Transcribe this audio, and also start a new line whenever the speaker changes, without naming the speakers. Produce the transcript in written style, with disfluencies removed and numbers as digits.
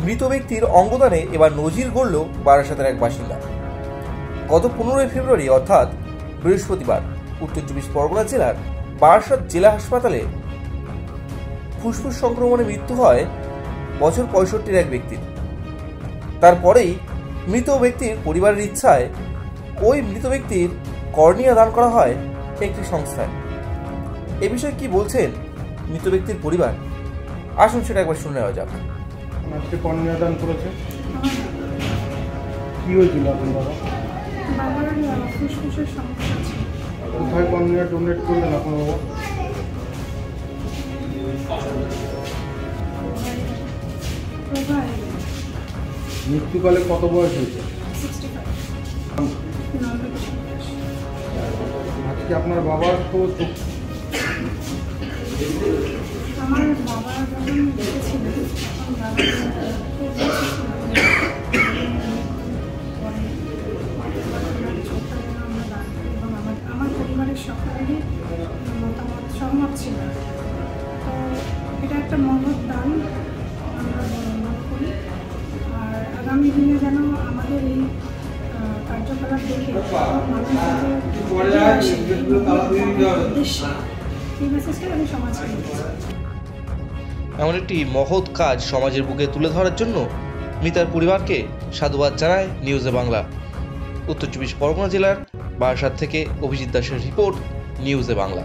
মৃত ব্যক্তির অঙ্গদানে এবার নজির গড়ল বারাসাতের এক বাসিন্দা। গত 15 ফেব্রুয়ারি অর্থাৎ বৃহস্পতিবার উত্তর 24 পরগনা জেলার বারাসাত জেলা হাসপাতালে ফুসফুস সংক্রমণে মৃত্যু হয় বছর 65 এক ব্যক্তির। তারপরেই মৃত ব্যক্তির পরিবারের ইচ্ছায় ওই মৃত ব্যক্তির কর্নিয়া দান করা হয় একটি সংস্থায়। এ বিষয়ে কি বলছেন মৃত ব্যক্তির পরিবার, আসুন সেটা একবার শুনে নেওয়া যাক।
আজকে কর্নিয়া দান করেছে, কি হয়েছিল আপনার
বাবার ফুসফুসের সমস্যা ছিল।
কোথায় কর্নিয়া ডোনেট করলেন আপনার বাবা? মৃত্যুকালে কত বয়স হয়েছে?
65।
আজকে আপনার বাবার তো
আমার বাবা যখন দেখেছিলেন তখন বাবা এবং আমার পরিবারের সকলেরই মতামত সহমত ছিল। তো এটা একটা মহৎ দান আমরা মনে করি। আর আগামী দিনে যেন আমাদের এই কার্যকলাপ দেখে মানুষ এই মেসেজটা আমি সমাজকে দিতে চাই।
এমন একটি মহৎ কাজ সমাজের বুকে তুলে ধরার জন্য মৃতার পরিবারকে সাধুবাদ জানায় নিউজে বাংলা। উত্তর 24 পরগনা জেলার বারাসাত থেকে অভিজিৎ দাসের রিপোর্ট, নিউজে বাংলা।